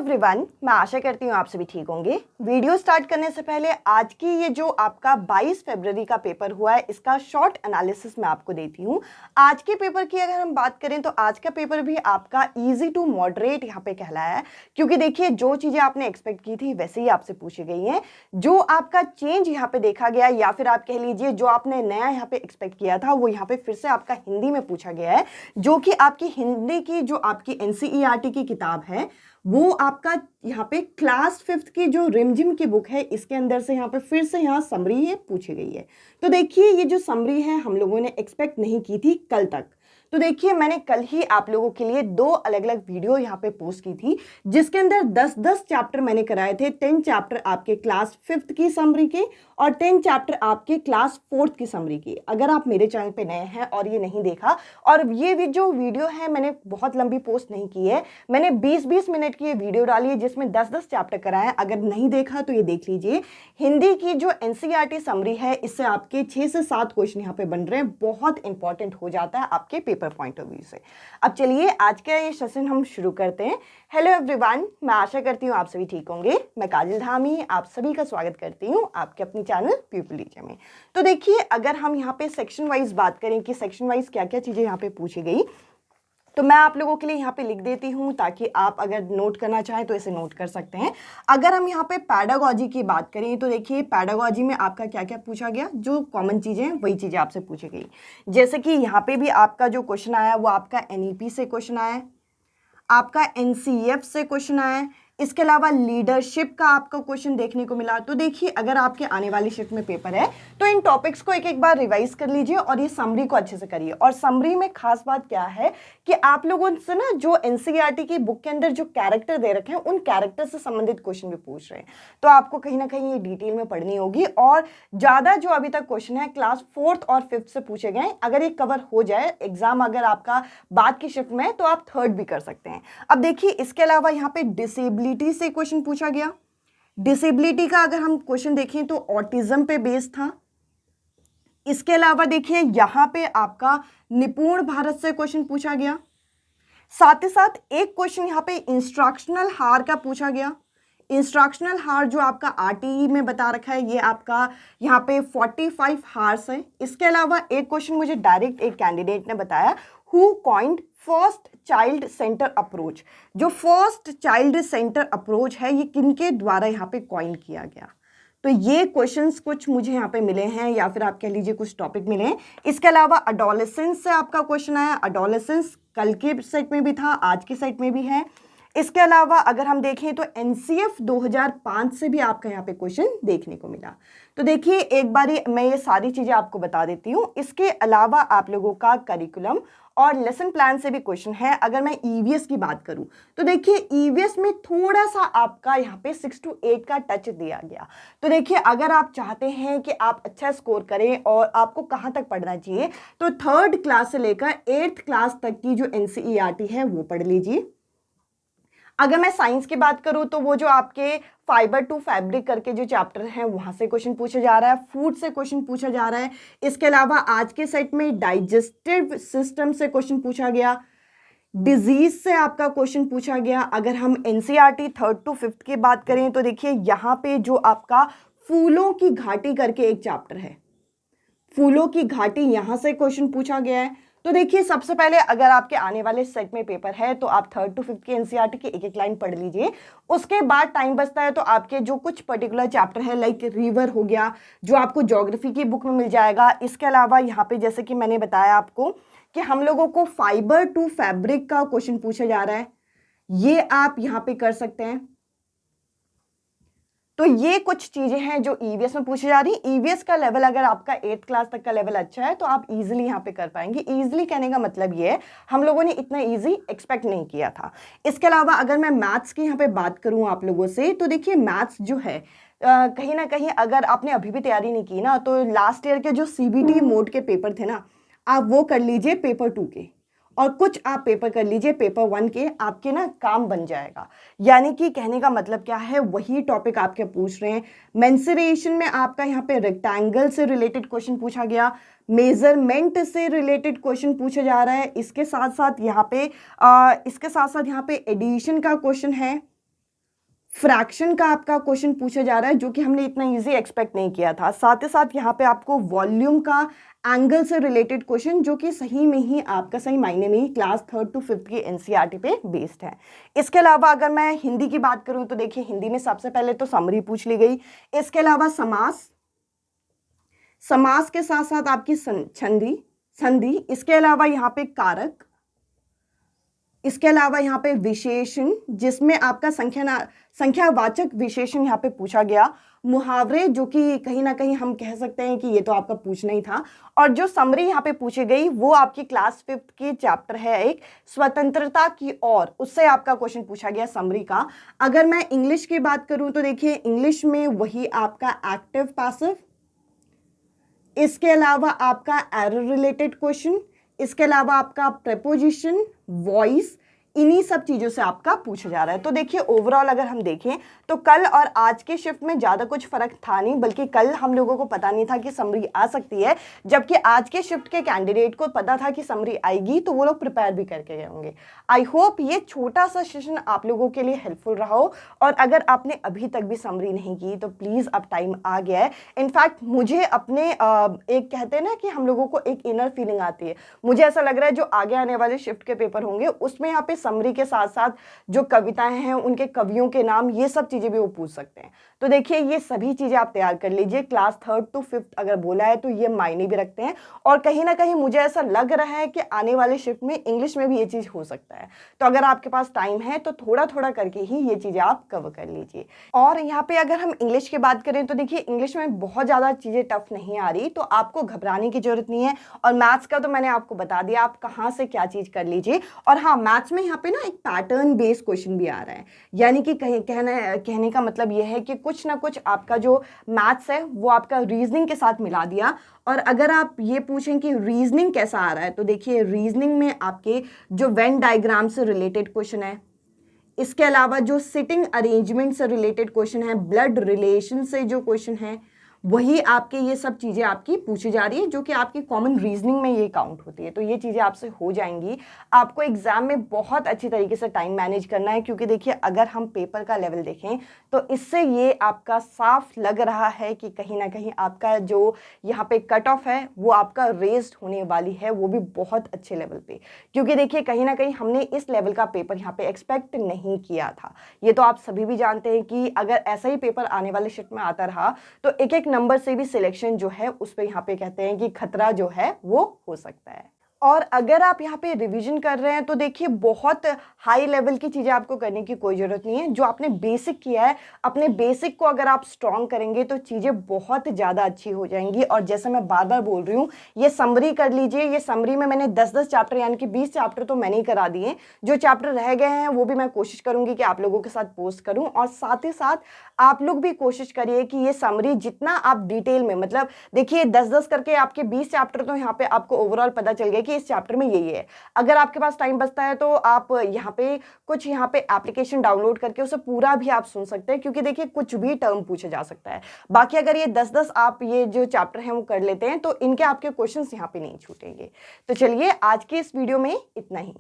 Everyone, मैं आशा करती हूँ आप सभी ठीक होंगे। वीडियो स्टार्ट करने से पहले आज की ये जो आपका 22 फरवरी का पेपर हुआ है इसका शॉर्ट एनालिसिस मैं आपको देती हूँ। आज के पेपर की अगर हम बात करें तो आज का पेपर भी आपका इजी टू मॉडरेट यहाँ पे कहलाया है, क्योंकि देखिए जो चीज़ें आपने एक्सपेक्ट की थी वैसे ही आपसे पूछी गई हैं। जो आपका चेंज यहाँ पे देखा गया या फिर आप कह लीजिए जो आपने नया यहाँ पे एक्सपेक्ट किया था वो यहाँ पे फिर से आपका हिंदी में पूछा गया है, जो कि आपकी हिंदी की जो आपकी एनसीईआरटी की किताब है वो आपका यहाँ पे क्लास 5th की जो रिमझिम की बुक है इसके अंदर से यहाँ पे फिर से यहाँ समरी है पूछी गई है। तो देखिए ये जो समरी है हम लोगों ने एक्सपेक्ट नहीं की थी कल तक। तो देखिए मैंने कल ही आप लोगों के लिए 2 अलग अलग वीडियो यहाँ पे पोस्ट की थी जिसके अंदर 10-10 चैप्टर मैंने कराए थे। 10 चैप्टर आपके क्लास 5th की समरी के और 10 चैप्टर आपके क्लास 4th की समरी की। अगर आप मेरे चैनल पे नए हैं और ये नहीं देखा, और ये जो वीडियो है मैंने बहुत लंबी पोस्ट नहीं की है, मैंने 20-20 मिनट की ये वीडियो डाली है जिसमें 10-10 चैप्टर कराए। अगर नहीं देखा तो ये देख लीजिए। हिंदी की जो एनसीईआरटी समरी है इससे आपके 6 से 7 क्वेश्चन यहाँ पे बन रहे हैं, बहुत इंपॉर्टेंट हो जाता है आपके पेपर पॉइंट ऑफ व्यू से। अब चलिए आज का ये सेशन हम शुरू करते हैं। हेलो एवरीवन, मैं आशा करती हूँ आप सभी ठीक होंगे। मैं काजल धामी आप सभी का स्वागत करती हूँ आपके अपनी चैनल पीपल टीचर में। तो देखिए अगर हम यहाँ पे सेक्शन वाइज बात करें कि सेक्शन वाइज क्या क्या चीज़ें यहाँ पे पूछी गई, तो मैं आप लोगों के लिए यहाँ पे लिख देती हूँ ताकि आप अगर नोट करना चाहें तो इसे नोट कर सकते हैं। अगर हम यहाँ पे पैडागॉजी की बात करें तो देखिए पैडागॉजी में आपका क्या क्या पूछा गया, जो कॉमन चीज़ें हैं वही चीज़ें आपसे पूछी गई। जैसे कि यहाँ पे भी आपका जो क्वेश्चन आया वो आपका एनईपी से क्वेश्चन आया, आपका एनसीएफ से क्वेश्चन आया, इसके अलावा लीडरशिप का आपका क्वेश्चन देखने को मिला। तो देखिए अगर आपके आने वाली शिफ्ट में पेपर है तो इन टॉपिक्स को एक एक बार रिवाइज कर लीजिए और ये समरी को अच्छे से करिए। और समरी में खास बात क्या है कि आप लोगों से ना जो एनसीईआरटी की बुक के अंदर जो कैरेक्टर दे रखे हैं उन कैरेक्टर से संबंधित क्वेश्चन भी पूछ रहे हैं, तो आपको कहीं ना कहीं ये डिटेल में पढ़नी होगी। और ज़्यादा जो अभी तक क्वेश्चन है क्लास 4th और 5th से पूछे गए, अगर ये कवर हो जाए एग्जाम अगर आपका बाद की शिफ्ट में तो आप 3rd भी कर सकते हैं। अब देखिए इसके अलावा यहाँ पे डिसेबिलिटी से क्वेश्चन पूछा गया। डिसेबिलिटी का अगर हम क्वेश्चन देखें तो ऑटिज्म पे बेस्ड था। इसके अलावा देखिए यहां पे आपका निपुण भारत से क्वेश्चन पूछा गया। साथ ही साथ एक क्वेश्चन यहां पे इंस्ट्रक्शनल हार का पूछा गया। इंस्ट्रक्शनल हार जो आपका आरटीई में बता रखा है ये आपका यहाँ पे 45 हार्स है। इसके अलावा एक क्वेश्चन मुझे डायरेक्ट एक कैंडिडेट ने बताया, who coined first child centre approach. जो फर्स्ट चाइल्ड सेंटर अप्रोच है ये किनके द्वारा यहाँ पे कॉइन किया गया। तो ये क्वेश्चंस कुछ मुझे यहाँ पे मिले हैं या फिर आप कह लीजिए कुछ टॉपिक मिले हैं। इसके अलावा अडोलेसेंस से आपका क्वेश्चन आया। अडोलेसेंस कल के सेट में भी था, आज के सेट में भी है। इसके अलावा अगर हम देखें तो एनसीएफ 2005 से भी आपका यहाँ पे क्वेश्चन देखने को मिला। तो देखिए एक बारी मैं ये सारी चीज़ें आपको बता देती हूँ। इसके अलावा आप लोगों का करिकुलम और लेसन प्लान से भी क्वेश्चन है। अगर मैं ईवीएस की बात करूं तो देखिए ईवीएस में थोड़ा सा आपका यहाँ पे 6 to 8 का टच दिया गया। तो देखिए अगर आप चाहते हैं कि आप अच्छा स्कोर करें और आपको कहाँ तक पढ़ना चाहिए तो 3rd क्लास से लेकर 8th क्लास तक की जो एनसीईआरटी है वो पढ़ लीजिए। अगर मैं साइंस की बात करूं तो वो जो आपके फाइबर टू फैब्रिक करके जो चैप्टर हैं वहां से क्वेश्चन पूछा जा रहा है, फूड से क्वेश्चन पूछा जा रहा है। इसके अलावा आज के सेट में डाइजेस्टिव सिस्टम से क्वेश्चन पूछा गया, डिजीज से आपका क्वेश्चन पूछा गया। अगर हम एनसीईआरटी 3rd to 5th की बात करें तो देखिए यहाँ पे जो आपका फूलों की घाटी करके एक चैप्टर है, फूलों की घाटी, यहाँ से क्वेश्चन पूछा गया है। तो देखिए सबसे पहले अगर आपके आने वाले सेट में पेपर है तो आप 3rd to 5th की एनसीईआरटी की एक एक लाइन पढ़ लीजिए। उसके बाद टाइम बचता है तो आपके जो कुछ पर्टिकुलर चैप्टर है लाइक रिवर हो गया जो आपको ज्योग्राफी की बुक में मिल जाएगा। इसके अलावा यहाँ पे जैसे कि मैंने बताया आपको कि हम लोगों को फाइबर टू फैब्रिक का क्वेश्चन पूछा जा रहा है, ये आप यहाँ पे कर सकते हैं। तो ये कुछ चीजें हैं जो ईवीएस में पूछी जा रही। ईवीएस का लेवल अगर आपका 8th क्लास तक का लेवल अच्छा है तो आप इजीली यहाँ पे कर पाएंगे। इजीली कहने का मतलब ये है हम लोगों ने इतना इजी एक्सपेक्ट नहीं किया था। इसके अलावा अगर मैं मैथ्स की यहाँ पे बात करूँ आप लोगों से तो देखिए मैथ्स जो है कहीं ना कहीं अगर आपने अभी भी तैयारी नहीं की ना तो लास्ट ईयर के जो सीबीटी मोड के पेपर थे ना आप वो कर लीजिए पेपर 2 के, और कुछ आप पेपर कर लीजिए पेपर 1 के, आपके ना काम बन जाएगा। यानी कि कहने का मतलब क्या है, वही टॉपिक आपके पूछ रहे हैं। मेंसुरेशन में आपका यहाँ पे रेक्टेंगल से रिलेटेड क्वेश्चन पूछा गया, मेजरमेंट से रिलेटेड क्वेश्चन पूछा जा रहा है। इसके साथ साथ यहाँ पे एडिशन का क्वेश्चन है। फ्रैक्शन का आपका क्वेश्चन पूछा जा रहा है, जो कि हमने इतना इजी एक्सपेक्ट नहीं किया था। साथ ही साथ यहाँ पे आपको वॉल्यूम का एंगल से रिलेटेड क्वेश्चन, जो कि सही में ही आपका सही मायने में ही क्लास 3rd to 5th की एनसीईआरटी पे बेस्ड है। इसके अलावा अगर मैं हिंदी की बात करूं तो देखिए हिंदी में सबसे पहले तो समरी पूछ ली गई। इसके अलावा समास के साथ साथ आपकी संधि, इसके अलावा यहाँ पे कारक, इसके अलावा यहाँ पे विशेषण, जिसमें आपका संख्यावाचक विशेषण यहाँ पे पूछा गया। मुहावरे, जो कि कहीं ना कहीं हम कह सकते हैं कि ये तो आपका पूछना ही था। और जो समरी यहाँ पे पूछी गई वो आपकी क्लास 5th की चैप्टर है एक स्वतंत्रता की ओर, उससे आपका क्वेश्चन पूछा गया समरी का। अगर मैं इंग्लिश की बात करूं तो देखिए इंग्लिश में वही आपका एक्टिव पैसिव, इसके अलावा आपका एरर रिलेटेड क्वेश्चन, इसके अलावा आपका प्रेपोजिशन, वॉइस, इन्हीं सब चीज़ों से आपका पूछा जा रहा है। तो देखिए ओवरऑल अगर हम देखें तो कल और आज के शिफ्ट में ज़्यादा कुछ फर्क था नहीं, बल्कि कल हम लोगों को पता नहीं था कि समरी आ सकती है, जबकि आज के शिफ्ट के कैंडिडेट को पता था कि समरी आएगी, तो वो लोग प्रिपेयर भी करके गए होंगे। आई होप ये छोटा सा सेशन आप लोगों के लिए हेल्पफुल रहा हो। और अगर आपने अभी तक भी समरी नहीं की तो प्लीज़ अब टाइम आ गया है। इनफैक्ट मुझे अपने एक कहते हैं ना कि हम लोगों को एक इनर फीलिंग आती है, मुझे ऐसा लग रहा है जो आगे आने वाले शिफ्ट के पेपर होंगे उसमें यहाँ पे समरी के साथ साथ जो कविताएं हैं उनके कवियों के नाम, ये सब चीजें भी वो पूछ सकते हैं। तो देखिए ये सभी चीजें आप तैयार कर लीजिए। क्लास 3rd to 5th अगर बोला है तो ये मायने भी रखते हैं, और कहीं ना कहीं मुझे ऐसा लग रहा है कि आने वाले शिफ्ट में इंग्लिश में भी ये चीज हो सकता है। तो अगर आपके पास टाइम है तो थोड़ा थोड़ा करके ही ये चीजें आप कवर कर लीजिए। और यहाँ पे अगर हम इंग्लिश की बात करें तो देखिए इंग्लिश में बहुत ज्यादा चीजें टफ नहीं आ रही, तो आपको घबराने की जरूरत नहीं है। और मैथ्स का तो मैंने आपको बता दिया आप कहाँ से क्या चीज कर लीजिए। और हाँ, मैथ्स में यहाँ पे ना एक पैटर्न बेस्ड क्वेश्चन भी आ रहा है, यानी कि कहने का मतलब यह है कि कुछ ना कुछ आपका जो मैथ्स है वो आपका रीजनिंग के साथ मिला दिया। और अगर आप ये पूछें कि रीजनिंग कैसा आ रहा है, तो देखिए रीजनिंग में आपके जो वेन डायग्राम से रिलेटेड क्वेश्चन है, इसके अलावा जो सिटिंग अरेंजमेंट से रिलेटेड क्वेश्चन है, ब्लड रिलेशन से जो क्वेश्चन है, वही आपके ये सब चीज़ें आपकी पूछी जा रही है, जो कि आपकी कॉमन रीजनिंग में ये काउंट होती है। तो ये चीज़ें आपसे हो जाएंगी। आपको एग्जाम में बहुत अच्छी तरीके से टाइम मैनेज करना है, क्योंकि देखिए अगर हम पेपर का लेवल देखें तो इससे ये आपका साफ लग रहा है कि कहीं ना कहीं आपका जो यहाँ पे कट ऑफ है वो आपका रेज्ड होने वाली है, वो भी बहुत अच्छे लेवल पे। क्योंकि देखिए कहीं ना कहीं हमने इस लेवल का पेपर यहाँ पे एक्सपेक्ट नहीं किया था। ये तो आप सभी भी जानते हैं कि अगर ऐसा ही पेपर आने वाले शिफ्ट में आता रहा तो एक एक नंबर से भी सिलेक्शन जो है उस पे यहाँ पे कहते हैं कि खतरा जो है वो हो सकता है। और अगर आप यहाँ पे रिवीजन कर रहे हैं तो देखिए बहुत हाई लेवल की चीज़ें आपको करने की कोई ज़रूरत नहीं है। जो आपने बेसिक किया है, अपने बेसिक को अगर आप स्ट्रॉन्ग करेंगे तो चीज़ें बहुत ज़्यादा अच्छी हो जाएंगी। और जैसे मैं बार बार बोल रही हूँ, ये समरी कर लीजिए। ये समरी में मैंने 10-10 चैप्टर यानी कि 20 चैप्टर तो मैंने ही करा दिए। जो चैप्टर रह गए हैं वो भी मैं कोशिश करूँगी कि आप लोगों के साथ पोस्ट करूँ। और साथ ही साथ आप लोग भी कोशिश करिए कि ये समरी जितना आप डिटेल में, मतलब देखिए 10-10 करके आपके 20 चैप्टर तो यहाँ पे आपको ओवरऑल पता चल गया कि इस चैप्टर में यही है। अगर आपके पास टाइम बचता है तो आप यहाँ पे कुछ एप्लीकेशन डाउनलोड करके उसे पूरा भी आप सुन सकते हैं, क्योंकि देखिए कुछ भी टर्म पूछा जा सकता है। बाकी अगर ये 10-10 आप ये जो चैप्टर हैं वो कर लेते हैं तो इनके आपके क्वेश्चंस यहाँ पे नहीं छूटेंगे। तो चलिए आज की इस वीडियो में इतना ही।